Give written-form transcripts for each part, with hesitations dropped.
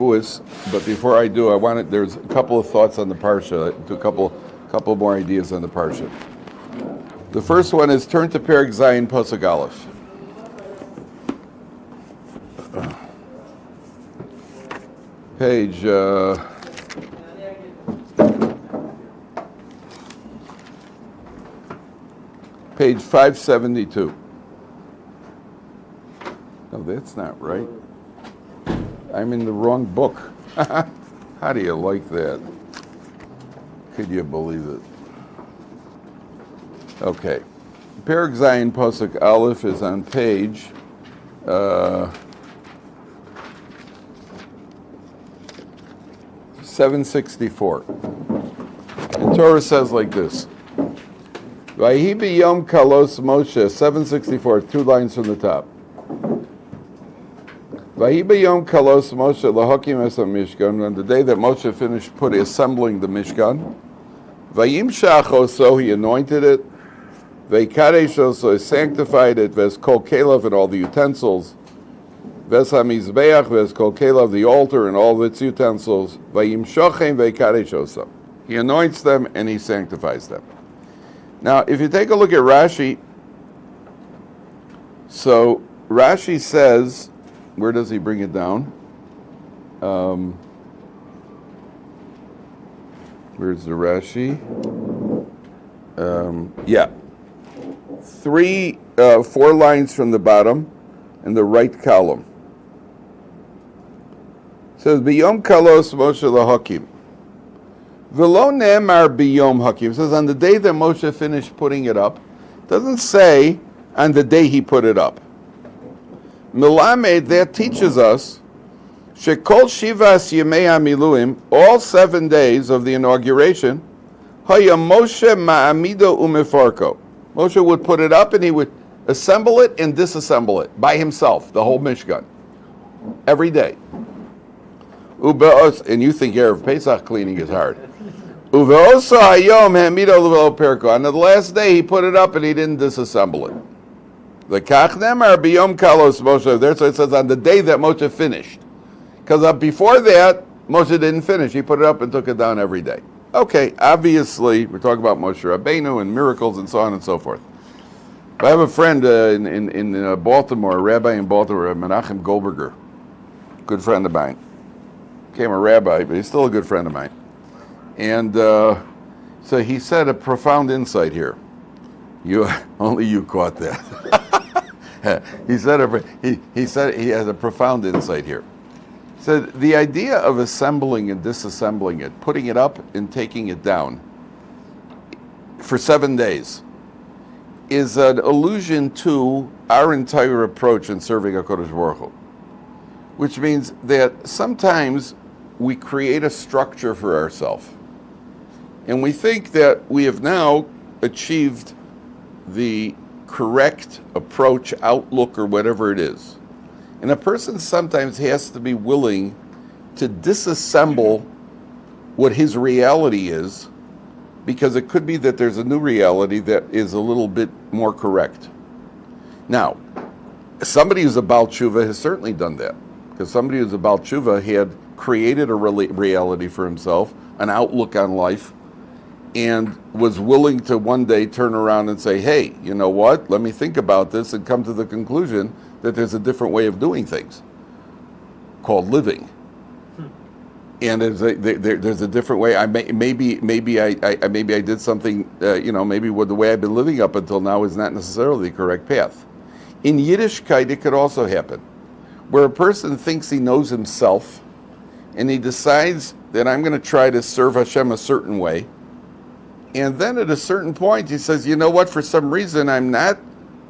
But before I do, there's a couple of thoughts on the Parsha, a couple more ideas on the Parsha. The first one is turn to Perek Zayin Pasuk Aleph. Page page 572. No, that's not right. I'm in the wrong book. How do you like that? Could you believe it? Okay. Perek Zayin Pasuk Aleph is on page 764. And Torah says like this. Vahi b'yom kalos Moshe, 764, 2 lines from the top. Vahi b'yom kalos Moshe lahakim es Mishkan, on the day that Moshe finished assembling the Mishkan, vayim shachoso, he anointed it, vaykadesh, he sanctified it, ves kol kelav, and all the utensils, ves hamizbeach, ves kol kelav, the altar and all of its utensils, vayim shochem vaykadesh, he anoints them and he sanctifies them. Now, if you take a look at Rashi, so Rashi says, where does he bring it down? Where's the Rashi? 4 lines from the bottom in the right column. It says, B'yom kalos Moshe lahakim. V'lo ne'emar b'yom hakim. It says on the day that Moshe finished putting it up. It doesn't say on the day he put it up. Milamed, that teaches us, shekol shivas yemei hamiluim, all 7 days of the inauguration, haya Moshe ma'amido umefarko. Moshe would put it up and he would assemble it and disassemble it by himself, the whole Mishkan, every day. And you think Erev Pesach cleaning is hard. On the last day he put it up and he didn't disassemble it. The kachnemar biyom kalos Moshe. That's what it says on the day that Moshe finished. Because before that, Moshe didn't finish. He put it up and took it down every day. Okay, obviously, we're talking about Moshe Rabbeinu and miracles and so on and so forth. I have a friend in Baltimore, a rabbi in Baltimore, Menachem Goldberger, good friend of mine. Became a rabbi, but he's still a good friend of mine. And so he said a profound insight here. Only you caught that. he said he has a profound insight here. He said the idea of assembling and disassembling it, putting it up and taking it down for 7 days is an allusion to our entire approach in serving HaKadosh Baruch Hu, which means that sometimes we create a structure for ourselves. And we think that we have now achieved the correct approach, outlook, or whatever it is. And a person sometimes has to be willing to disassemble what his reality is, because it could be that there's a new reality that is a little bit more correct. Now, somebody who's a Baal Tshuva has certainly done that, because somebody who's a Baal Tshuva had created a reality for himself, an outlook on life, and was willing to one day turn around and say, hey, you know what, let me think about this and come to the conclusion that there's a different way of doing things called living. And there's a different way. Maybe I did something, maybe the way I've been living up until now is not necessarily the correct path. In Yiddishkeit, it could also happen, where a person thinks he knows himself, and he decides that I'm going to try to serve Hashem a certain way. And then at a certain point, he says, you know what, for some reason, I'm not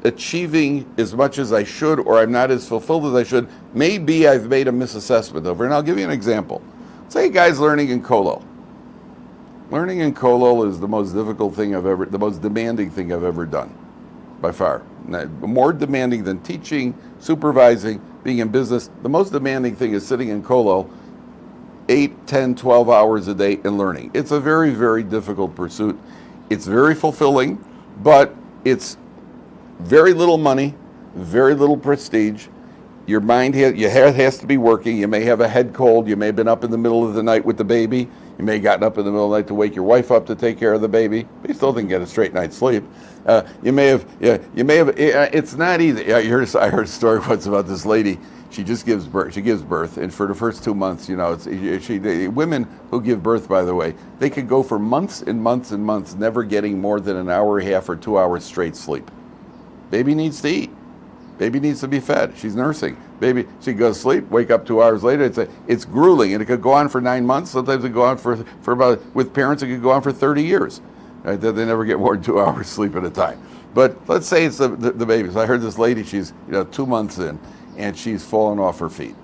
achieving as much as I should, or I'm not as fulfilled as I should. Maybe I've made a misassessment over it. And I'll give you an example. Say a guy's learning in Kollel. Learning in Kollel is the most difficult thing the most demanding thing I've ever done, by far. More demanding than teaching, supervising, being in business. The most demanding thing is sitting in Kollel 8, 10, 12 hours a day and learning. It's a very, very difficult pursuit. It's very fulfilling, but it's very little money, very little prestige, Your mind has to be working. You may have a head cold. You may have been up in the middle of the night with the baby. You may have gotten up in the middle of the night to wake your wife up to take care of the baby, but you still didn't get a straight night's sleep. It's not easy. I heard a story once about this lady. She just gives birth, and for the first 2 months, women who give birth, by the way, they could go for months and months and months, never getting more than an hour and a half or 2 hours straight sleep. Baby needs to eat. Baby needs to be fed. She's nursing. Baby, she goes to sleep, wake up 2 hours later. It's grueling, and it could go on for 9 months. Sometimes it could go on for about, with parents, it could go on for 30 years. Right? They never get more than 2 hours sleep at a time. But let's say it's the baby. So I heard this lady, she's 2 months in, and she's fallen off her feet.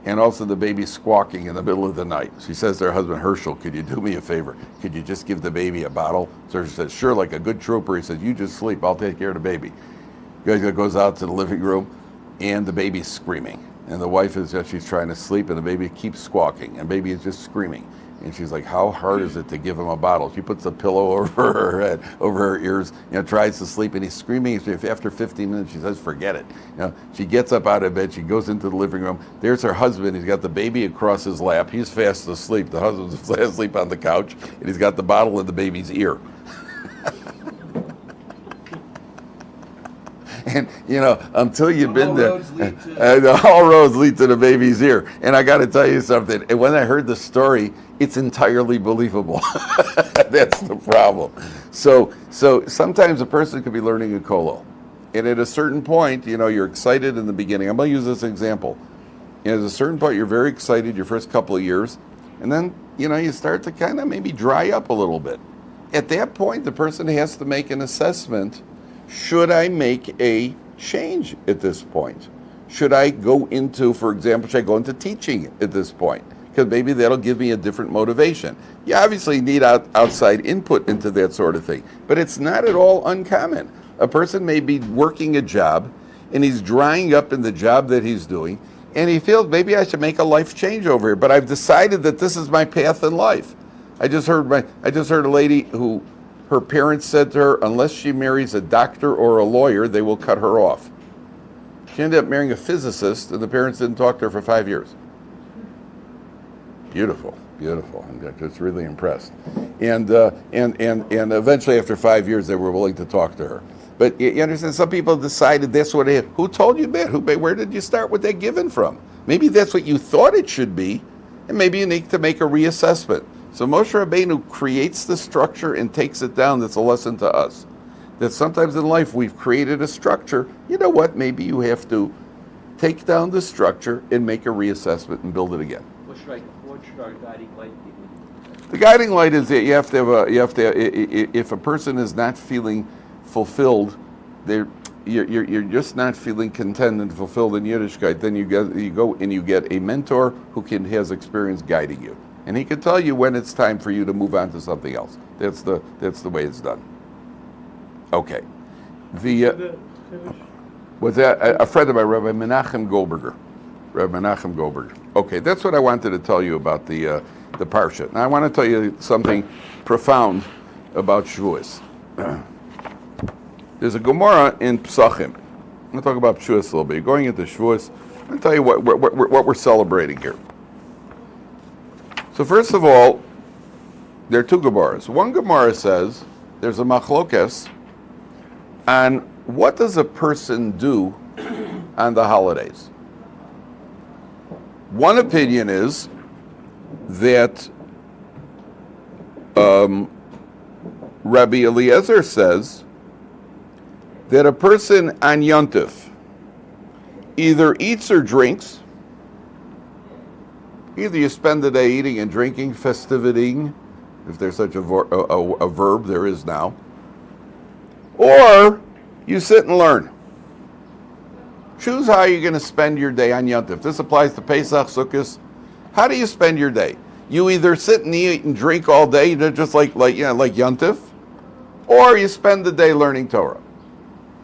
And also the baby's squawking in the middle of the night. She says to her husband, Herschel, could you do me a favor? Could you just give the baby a bottle? So she says, sure, like a good trooper. He says, you just sleep, I'll take care of the baby. He goes out to the living room, and the baby's screaming. And the wife she's trying to sleep, and the baby keeps squawking, and baby is just screaming. And she's like, how hard is it to give him a bottle? She puts a pillow over her head, over her ears, tries to sleep, and he's screaming. After 15 minutes, she says, forget it. She gets up out of bed, she goes into the living room. There's her husband. He's got the baby across his lap. He's fast asleep. The husband's fast asleep on the couch, and he's got the bottle in the baby's ear. And, until you've been there, all roads lead to the baby's ear. And I got to tell you something. And when I heard the story, it's entirely believable. That's the problem. So sometimes a person could be learning a kollel. And at a certain point, you're excited in the beginning. I'm going to use this example. At a certain point, you're very excited your first couple of years. And then, you start to kind of maybe dry up a little bit. At that point, the person has to make an assessment. Should I make a change at this point? Should I go into, for example, should I go into teaching at this point? Because maybe that'll give me a different motivation. You obviously need outside input into that sort of thing, but it's not at all uncommon. A person may be working a job, and he's drying up in the job that he's doing, and he feels maybe I should make a life change over here, but I've decided that this is my path in life. I just heard a lady who, her parents said to her, unless she marries a doctor or a lawyer, they will cut her off. She ended up marrying a physicist, and the parents didn't talk to her for 5 years. Beautiful. I'm just really impressed. And eventually, after 5 years, they were willing to talk to her. But you understand, some people decided that's what it is. Who told you that? Where did you start with that given from? Maybe that's what you thought it should be, and maybe you need to make a reassessment. So Moshe Rabbeinu creates the structure and takes it down. That's a lesson to us. That sometimes in life we've created a structure. You know what? Maybe you have to take down the structure and make a reassessment and build it again. What should our guiding light be? The guiding light is that if a person is not feeling fulfilled, you're just not feeling content and fulfilled in Yiddishkeit, then you go and you get a mentor who has experience guiding you. And he can tell you when it's time for you to move on to something else. That's the way it's done. Okay. Was that a friend of mine, Rabbi Menachem Goldberger? Okay, that's what I wanted to tell you about the Parashat. Now I want to tell you something profound about Shavuos. There's a Gemara in Pesachim. I'm going to talk about Shavuos a little bit. You're going into Shavuos. I'm going to tell you what we're celebrating here. So first of all, there are two Gemaras. One Gemara says there's a machlokes on what does a person do on the holidays. One opinion is that Rabbi Eliezer says that a person on Yontif either eats or drinks. Either you spend the day eating and drinking, festivitying, if there's such a verb, there is now, or you sit and learn. Choose how you're going to spend your day on Yontif. This applies to Pesach, Sukkot. How do you spend your day? You either sit and eat and drink all day, just like Yontif, or you spend the day learning Torah.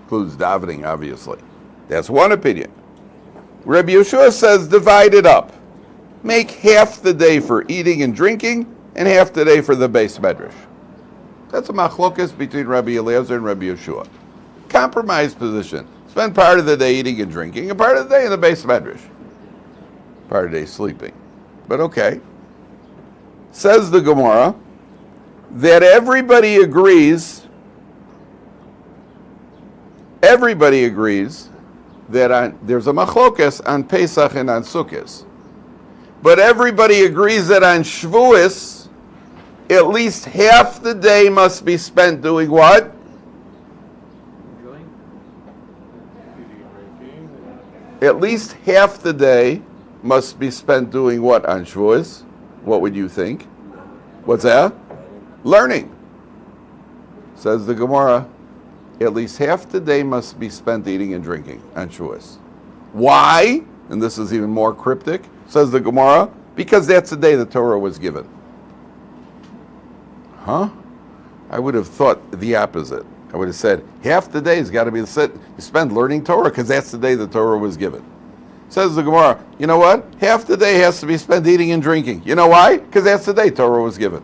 Includes davening, obviously. That's one opinion. Rabbi Yeshua says divide it up. Make half the day for eating and drinking, and half the day for the Beis Medrash. That's a machlokas between Rabbi Eliezer and Rabbi Yeshua. Compromise position. Spend part of the day eating and drinking, and part of the day in the base medrash. Part of the day sleeping. But okay. Says the Gemara that everybody agrees that there's a machlokas on Pesach and on Sukkot. But everybody agrees that on Shavuos, at least half the day must be spent doing what? Enjoying? At least half the day must be spent doing what on Shavuos? What would you think? What's that? Learning. Says the Gemara, at least half the day must be spent eating and drinking on Shavuos. Why? And this is even more cryptic, says the Gemara, because that's the day the Torah was given. Huh? I would have thought the opposite. I would have said, half the day has got to be spent learning Torah, because that's the day the Torah was given. Says the Gemara, you know what? Half the day has to be spent eating and drinking. You know why? Because that's the day Torah was given.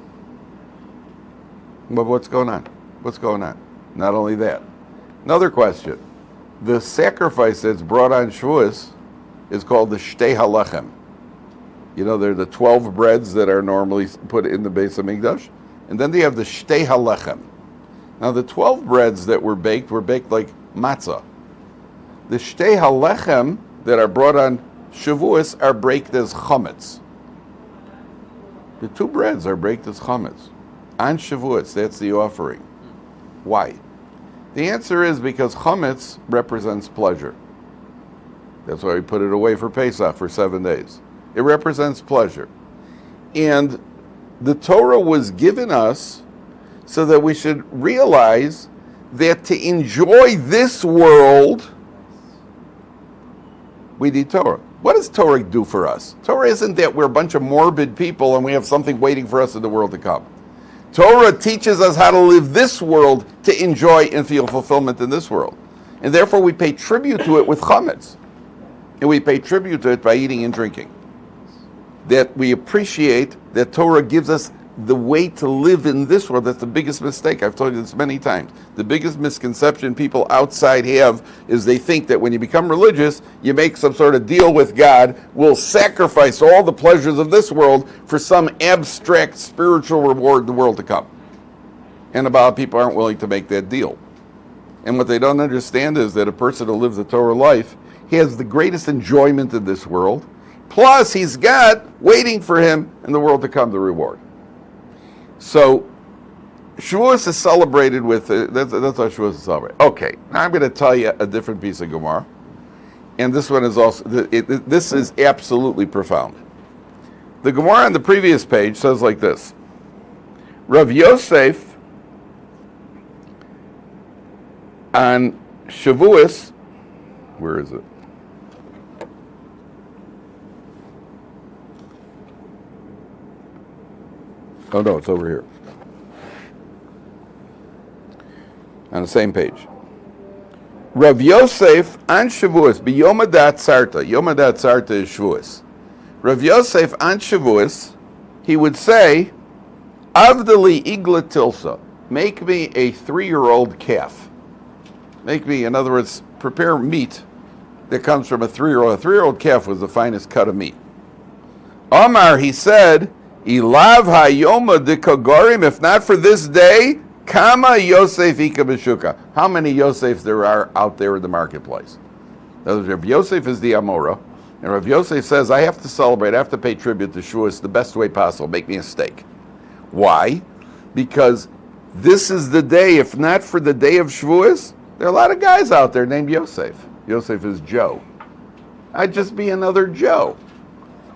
But what's going on? What's going on? Not only that. Another question. The sacrifice that's brought on Shavuos is called the Shtei HaLechem. You know, they're the 12 breads that are normally put in the Beis HaMikdash. And then they have the Shtei HaLechem. Now, the 12 breads that were baked like matzah. The Shtei HaLechem that are brought on Shavuos are baked as chametz. The 2 breads are baked as chametz. On Shavuos, that's the offering. Why? The answer is because chametz represents pleasure. That's why we put it away for Pesach for 7 days. It represents pleasure. And the Torah was given us so that we should realize that to enjoy this world, we need Torah. What does Torah do for us? Torah isn't that we're a bunch of morbid people and we have something waiting for us in the world to come. Torah teaches us how to live this world to enjoy and feel fulfillment in this world. And therefore we pay tribute to it with chametz. And we pay tribute to it by eating and drinking. That we appreciate that Torah gives us the way to live in this world. That's the biggest mistake. I've told you this many times. The biggest misconception people outside have is they think that when you become religious, you make some sort of deal with God, will sacrifice all the pleasures of this world for some abstract spiritual reward in the world to come. And a lot of people aren't willing to make that deal. And what they don't understand is that a person who lives a Torah life, he has the greatest enjoyment in this world, plus he's got waiting for him in the world to come the reward. So, Shavuos is celebrated with, that's how Shavuos is celebrated. Okay, now I'm going to tell you a different piece of Gemara. And this one is also, this is absolutely profound. The Gemara on the previous page says like this. Rav Yosef on Shavuos, where is it? Oh no, it's over here. On the same page. Rav Yosef on Shavuos, b'Yom Hadat Sarta. Yom Hadat Sarta is Shavuos. Rav Yosef on Shavuos, he would say, Avdali igla tilsa. Make me a 3-year-old calf. Make me, in other words, prepare meat that comes from a 3-year-old. A 3-year-old calf was the finest cut of meat. Omar, he said, Ilav hayoma de kagorim, if not for this day, kama Yosef ika b'shuka. How many Yosefs there are out there in the marketplace? Rav Yosef is the Amora, and Rav Yosef says, I have to celebrate, I have to pay tribute to Shavuos the best way possible, make me a steak. Why? Because this is the day, if not for the day of Shavuos, there are a lot of guys out there named Yosef. Yosef is Joe. I'd just be another Joe.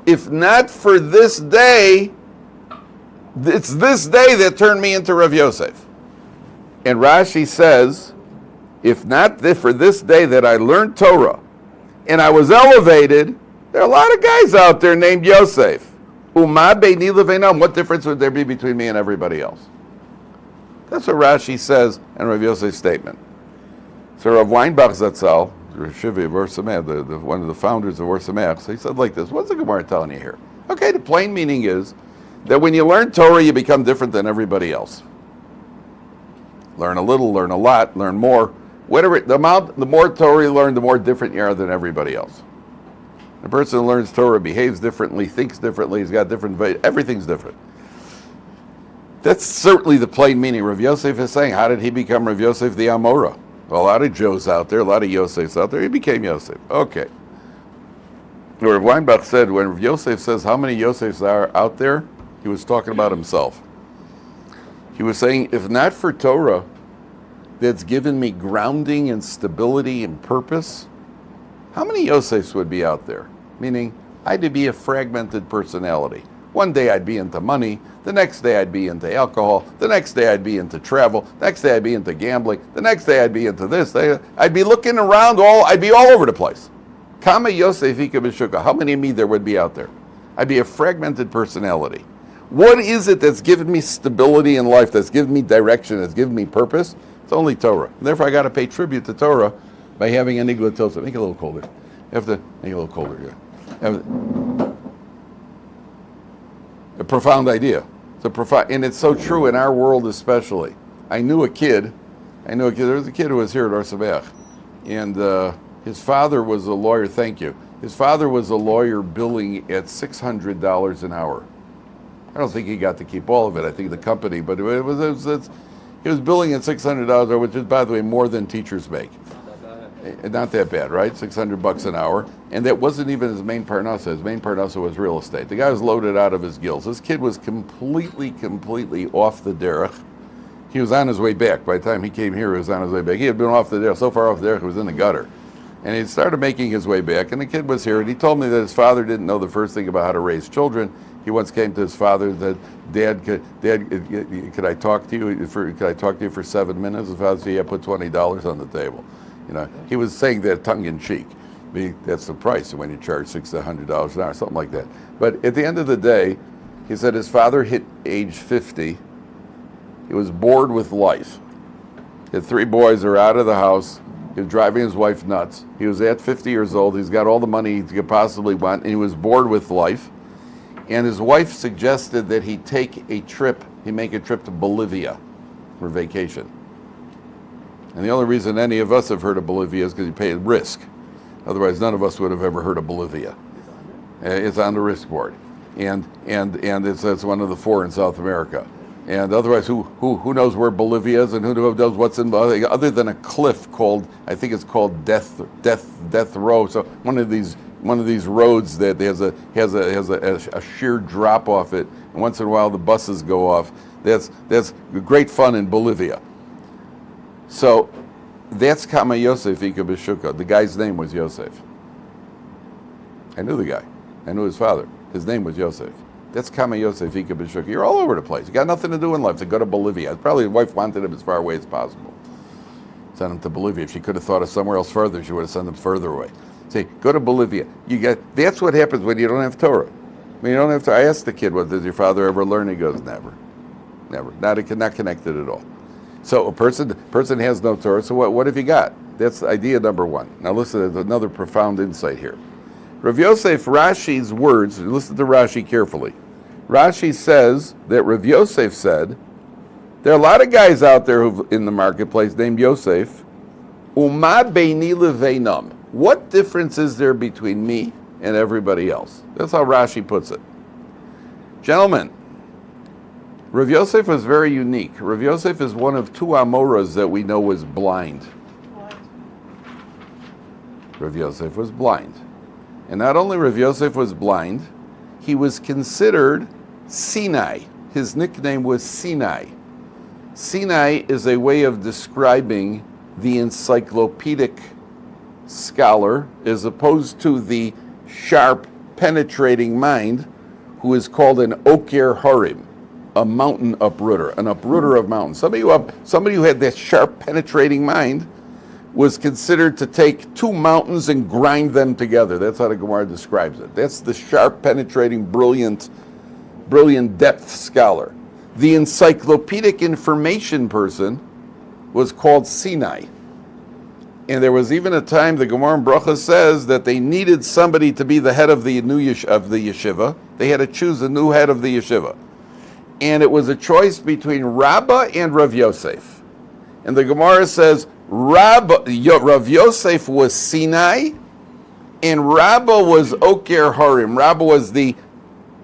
If not for this day, it's this day that turned me into Rav Yosef. And Rashi says, if not for this day that I learned Torah and I was elevated, there are a lot of guys out there named Yosef. Uma beini levenam. What difference would there be between me and everybody else? That's what Rashi says in Rav Yosef's statement. So Rav Weinbach Zatzal, Yeshivat Ohr Somayach, one of the founders of Ohr Somayach, so he said like this, what's the Gemara telling you here? Okay, the plain meaning is that when you learn Torah, you become different than everybody else. Learn a little, learn a lot, learn more, Whatever the more Torah you learn, the more different you are than everybody else. The person who learns Torah behaves differently, thinks differently, he's got different, everything's different. That's certainly the plain meaning. Rav Yosef is saying, how did he become Rav Yosef the Amora? Well, a lot of Joes out there, a lot of Yosefs out there, he became Yosef. Okay. Rav Weinbach said, when Rav Yosef says how many Yosefs are out there, he was talking about himself. He was saying, if not for Torah, that's given me grounding and stability and purpose, how many Yosefs would be out there? Meaning, I'd be a fragmented personality. One day I'd be into money, the next day I'd be into alcohol, the next day I'd be into travel, the next day I'd be into gambling, the next day I'd be into this. I'd be looking around, I'd be all over the place. Kama Yosef Ika B'Shuka, how many of me there would be out there? I'd be a fragmented personality. What is it that's given me stability in life, that's given me direction, that's given me purpose? It's only Torah. And therefore I got to pay tribute to Torah by having a nigla tosa. Make it a little colder. You have to make it a little colder here. A profound idea. It's a profound, and it's so true in our world especially. There was a kid who was here at Ohr Somayach, and his father was a lawyer. Thank you. His father was a lawyer billing at $600 an hour. I don't think he got to keep all of it. I think the company, but he was billing at $600, which is, by the way, more than teachers make. Not that bad, right? $600 an hour. And that wasn't even his main parnasa. His main parnasa was real estate. The guy was loaded out of his gills. This kid was completely off the derech. He was on his way back. By the time he came here, he was on his way back. He had been off the derech, so far off the derech, he was in the gutter. And he started making his way back, and the kid was here, and he told me that his father didn't know the first thing about how to raise children. He once came to his father and said, Dad, could I talk to you for 7 minutes? His father said, yeah, put $20 on the table. He was saying that tongue in cheek. That's the price when you charge $600 an hour, something like that. But at the end of the day, he said his father hit age 50. He was bored with life. His 3 boys are out of the house. He was driving his wife nuts. He was at 50 years old. He's got all the money he could possibly want, and he was bored with life. And his wife suggested that he make a trip to Bolivia for vacation. And the only reason any of us have heard of Bolivia is because you pay a risk. Otherwise, none of us would have ever heard of Bolivia. It's on the risk board, and it's one of the 4 in South America. And otherwise, who knows where Bolivia is, and who knows what's in other than a cliff called, I think it's called Death Row. So one of these roads that has a sheer drop off it, and once in a while the buses go off. That's great fun in Bolivia. So that's Kama Yosef Ika B'Shuka. The guy's name was Yosef. I knew the guy. I knew his father. His name was Yosef. That's Kama Yosef Ika B'Shuka. You're all over the place. You got nothing to do in life. So go to Bolivia. Probably his wife wanted him as far away as possible. Send him to Bolivia. If she could have thought of somewhere else further, she would have sent him further away. Say, go to Bolivia. That's what happens when you don't have Torah. When you don't have Torah. I asked the kid, does your father ever learn? He goes, never. Not connected at all. So a person has no Torah, so what have you got? That's idea number 1. Now listen, there's another profound insight here. Rav Yosef, Rashi's words, listen to Rashi carefully. Rashi says that Rav Yosef said, there are a lot of guys out there in the marketplace named Yosef, Uma beini leveinam. What difference is there between me and everybody else? That's how Rashi puts it. Gentlemen, Rav Yosef was very unique. Rav Yosef is one of 2 Amoras that we know was blind. What? Rav Yosef was blind. And not only Rav Yosef was blind, he was considered Sinai. His nickname was Sinai. Sinai is a way of describing the encyclopedic scholar as opposed to the sharp, penetrating mind who is called an Oker Harim, a mountain uprooter, an uprooter of mountains. Somebody who had that sharp, penetrating mind was considered to take 2 mountains and grind them together. That's how the Gemara describes it. That's the sharp, penetrating, brilliant depth scholar. The encyclopedic information person was called Sinai. And there was even a time, the Gemara in Bracha says, that they needed somebody to be the head of the yeshiva. They had to choose a new head of the yeshiva. And it was a choice between Rabbi and Rav Yosef. And the Gemara says, Rav Yosef was Sinai, and Rabbi was Oker Harim. Rabbi was the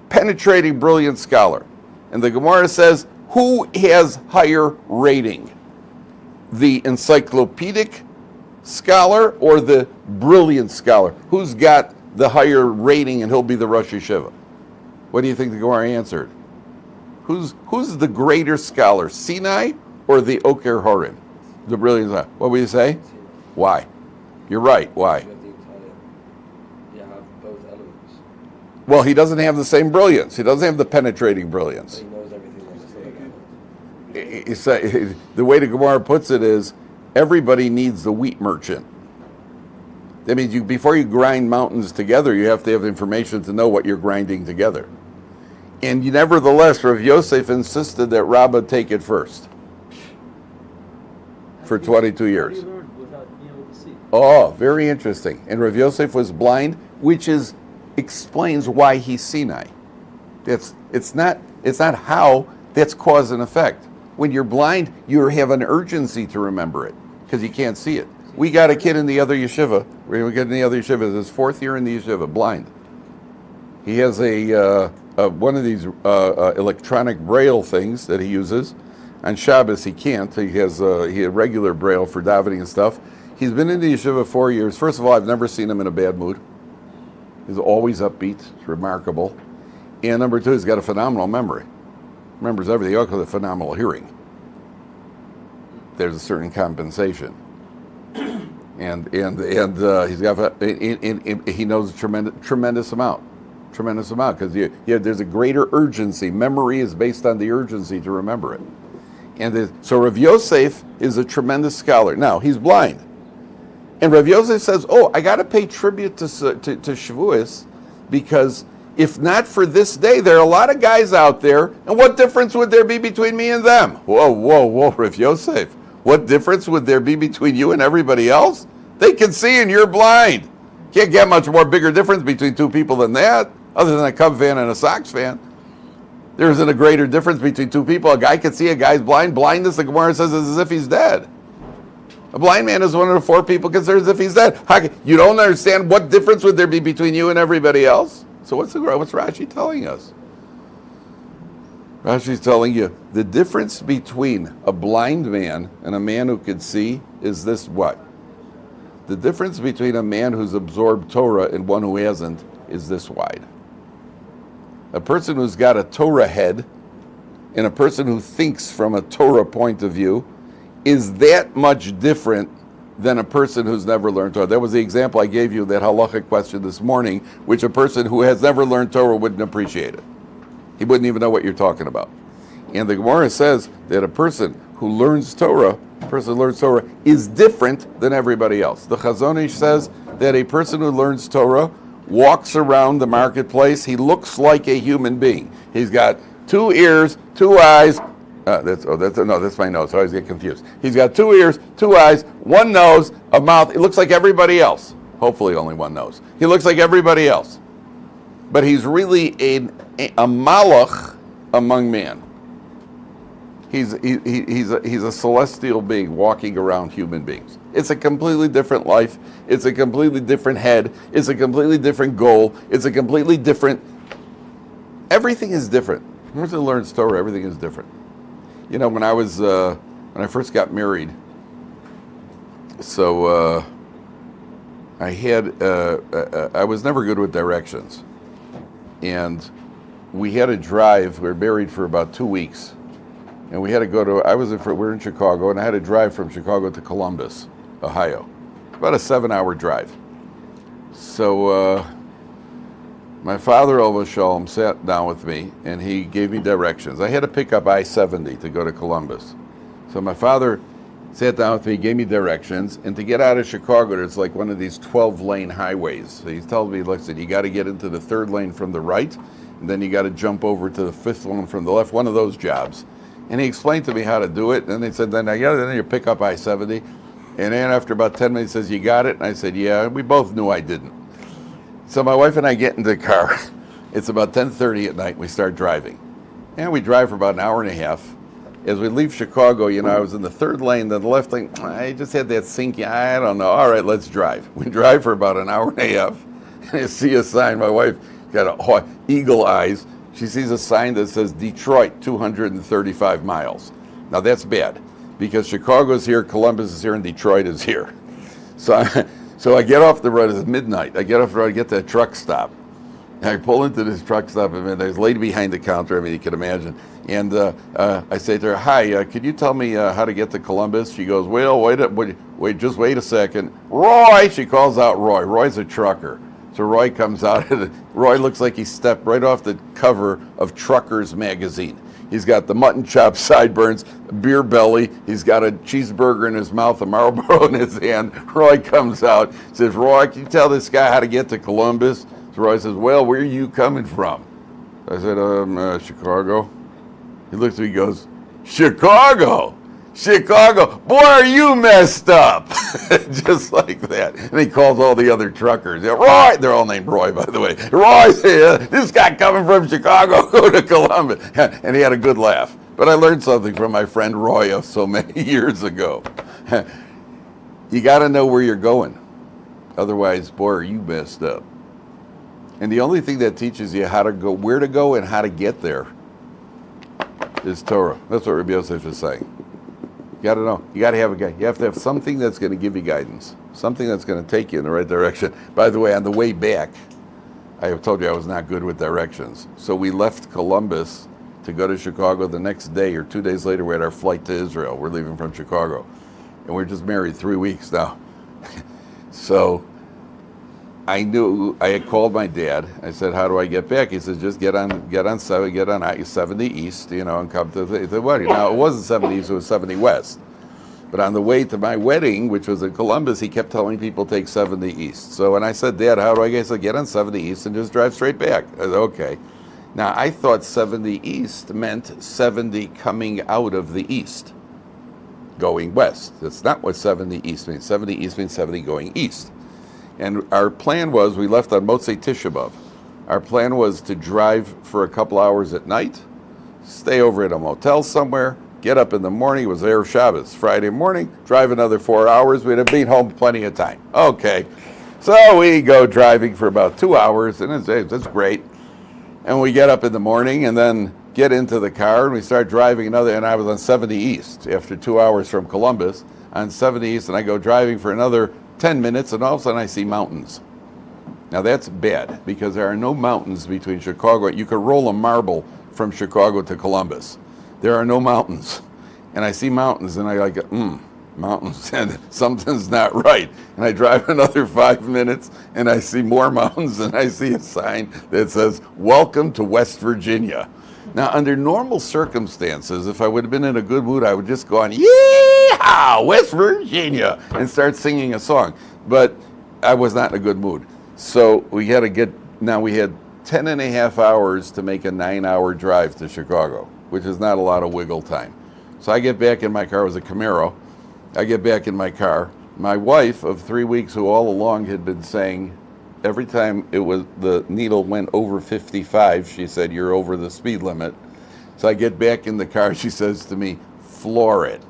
penetrating, brilliant scholar. And the Gemara says, who has higher rating? The encyclopedic scholar or the brilliant scholar? Who's got the higher rating and he'll be the Rosh Yeshiva? What do you think the Gemara answered? Who's the greater scholar, Sinai or the Oker Harim? The brilliant scholar. What would you say? Why? You're right. Why? You have both elements. Well, he doesn't have the same brilliance. He doesn't have the penetrating brilliance. He knows everything on the same. The way the Gemara puts it is, everybody needs the wheat merchant. That means before you grind mountains together, you have to have information to know what you're grinding together. And nevertheless, Rav Yosef insisted that Rabbah take it first for 22 years. How do you learn without being able to see? Oh, very interesting. And Rav Yosef was blind, which explains why he's Sinai. It's not how, that's cause and effect. When you're blind, you have an urgency to remember it because you can't see it. We got a kid in the other yeshiva. We got in the other yeshiva. It's his 4th year in the yeshiva, blind. He has one of these electronic braille things that he uses. On Shabbos, he can't. He has regular braille for davening and stuff. He's been in the yeshiva 4 years. First of all, I've never seen him in a bad mood. He's always upbeat. It's remarkable. And number 2, he's got a phenomenal memory. Remembers everything. Also, the phenomenal hearing. There's a certain compensation, and he's got he knows a tremendous amount because there's a greater urgency. Memory is based on the urgency to remember it, and so Rav Yosef is a tremendous scholar. Now he's blind, and Rav Yosef says, "Oh, I got to pay tribute to Shavuos because." If not for this day, there are a lot of guys out there, and what difference would there be between me and them? Whoa, Rav Yosef. What difference would there be between you and everybody else? They can see and you're blind. Can't get much more bigger difference between two people than that, other than a Cub fan and a Sox fan. There isn't a greater difference between two people. A guy can see, a guy's blind. Blindness, the Gemara says, is as if he's dead. A blind man is one of the 4 people considered as if he's dead. You don't understand what difference would there be between you and everybody else? So what's Rashi telling us? Rashi's telling you the difference between a blind man and a man who can see is this what? The difference between a man who's absorbed Torah and one who hasn't is this wide. A person who's got a Torah head and a person who thinks from a Torah point of view is that much different than a person who's never learned Torah. That was the example I gave you, that halachic question this morning, which a person who has never learned Torah wouldn't appreciate it. He wouldn't even know what you're talking about. And the Gemara says that a person who learns Torah, is different than everybody else. The Chazon Ish says that a person who learns Torah walks around the marketplace, he looks like a human being. He's got 2 ears, 2 eyes, that's my nose. I always get confused. He's got 2 ears, 2 eyes, 1 nose, a mouth. It looks like everybody else. Hopefully, only 1 nose. He looks like everybody else, but he's really a malach among man. He's a celestial being walking around human beings. It's a completely different life. It's a completely different head. It's a completely different goal. It's a completely different. Everything is different. Once you learn Torah, everything is different. You know, when I first got married, so I was never good with directions, and we had to drive. We were married for about 2 weeks, and we had to go to. We're in Chicago, and I had to drive from Chicago to Columbus, Ohio, about a 7-hour drive. So my father, Ova Shalom, sat down with me, and he gave me directions. I had to pick up I-70 to go to Columbus. So my father sat down with me, gave me directions, and to get out of Chicago, there's like one of these 12-lane highways. So he told me, listen, you got to get into the 3rd lane from the right, and then you got to jump over to the 5th one from the left, one of those jobs. And he explained to me how to do it, and he said, then you pick up I-70, and then after about 10 minutes, he says, you got it? And I said, yeah, and we both knew I didn't. So my wife and I get in the car. It's about 10:30 at night. We start driving. And we drive for about an hour and a half. as we leave Chicago, I was in the third lane, then the left lane, I just had that sinking, I don't know. All right, let's drive. We drive for about an hour and a half, and I see a sign. My wife got eagle eyes. She sees a sign that says Detroit, 235 miles. Now that's bad, because Chicago's here, Columbus is here, and Detroit is here. So I get off the road, it's midnight. I get off the road, I get to a truck stop. I pull into this truck stop, and there's a lady behind the counter, you can imagine. And I say to her, hi, could you tell me how to get to Columbus? She goes, well, just wait a second. Roy, she calls out Roy. Roy's a trucker. So Roy comes out, and Roy looks like he stepped right off the cover of Truckers magazine. He's got the mutton chop sideburns, beer belly. He's got a cheeseburger in his mouth, a Marlboro in his hand. Roy comes out, says, Roy, can you tell this guy how to get to Columbus? So Roy says, well, where are you coming from? I said, Chicago. He looks at me and goes, Chicago? Boy, are you messed up. Just like that. And he calls all the other truckers. Roy, they're all named Roy, by the way. Roy, this guy coming from Chicago, go to Columbus. And he had a good laugh. But I learned something from my friend Roy of so many years ago. You got to know where you're going. Otherwise, boy, are you messed up. And the only thing that teaches you how to go, where to go, and how to get there is Torah. That's what Rabbi Yosef is saying. You got to know. You got to have a guide. You have to have something that's going to give you guidance, something that's going to take you in the right direction. By the way, on the way back, I have told you I was not good with directions. So we left Columbus to go to Chicago the next day, or 2 days later, we had our flight to Israel. We're leaving from Chicago. And we're just married 3 weeks now. So I knew, I had called my dad. I said, how do I get back? He says, just get on 70 East, and come to the wedding. Now, it wasn't 70 East, it was 70 West. But on the way to my wedding, which was in Columbus, he kept telling people take 70 East. So when I said, Dad, how do I get? He said, get on 70 East and just drive straight back. I said, okay. Now, I thought 70 East meant 70 coming out of the East, going west. That's not what 70 East means. 70 East means 70 going east. And our plan was, we left on Motzei Tisha B'Av. Our plan was to drive for a couple hours at night, stay over at a motel somewhere, get up in the morning. It was Erev Shabbos, Friday morning, drive another 4 hours. We'd have been home plenty of time. Okay. So we go driving for about 2 hours, and it's great. And we get up in the morning and then get into the car, and we start driving another, and I was on 70 East after 2 hours from Columbus, on 70 East, and I go driving for another 10 minutes, and all of a sudden I see mountains. Now that's bad, because there are no mountains between Chicago. You could roll a marble from Chicago to Columbus. There are no mountains. And I see mountains, and I like, mountains, and something's not right. And I drive another 5 minutes, and I see more mountains, and I see a sign that says, welcome to West Virginia. Now, under normal circumstances, if I would have been in a good mood, I would just go on, yeehaw, West Virginia, and start singing a song. But I was not in a good mood. So we had we had 10 and a half hours to make a 9-hour drive to Chicago, which is not a lot of wiggle time. So I get back in my car, it was a Camaro. I get back in my car. My wife of 3 weeks, who all along had been saying, every time the needle went over 55, she said, you're over the speed limit. So I get back in the car, she says to me, floor it.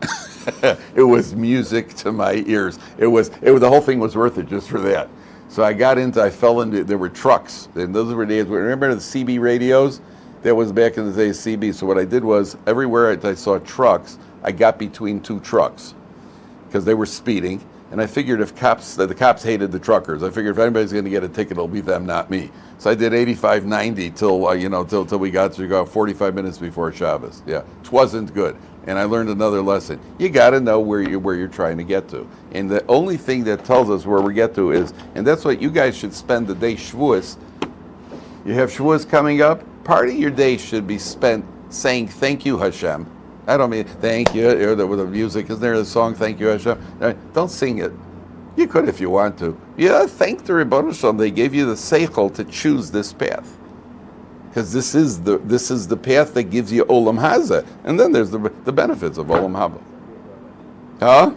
It was music to my ears. The whole thing was worth it just for that. So I fell into, there were trucks. And those were days, remember the CB radios? That was back in the day, CB. So what I did was, everywhere I saw trucks, I got between two trucks, because they were speeding. And I figured the cops hated the truckers. I figured if anybody's going to get a ticket, it'll be them, not me. So I did 85, 90 till we got to go 45 minutes before Shabbos. Yeah, it wasn't good. And I learned another lesson. You got to know where you're trying to get to. And the only thing that tells us where we get to is, and that's what you guys should spend the day Shavuos. You have Shavuos coming up. Part of your day should be spent saying, thank you, Hashem. I don't mean thank you, with the music. Isn't there the song, thank you, Hashem? Don't sing it. You could if you want to. Yeah, thank the Ribono Shel Olam. They gave you the seichel to choose this path. Because this is the path that gives you Olam Hazeh. And then there's the benefits of Olam Haba. Huh?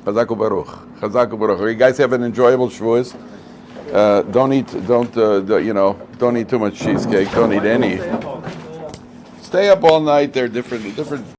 Chazak Baruch. Chazak Baruch. You guys have an enjoyable Shavuos. Don't eat too much cheesecake. Don't eat any. Stay up all night. They're different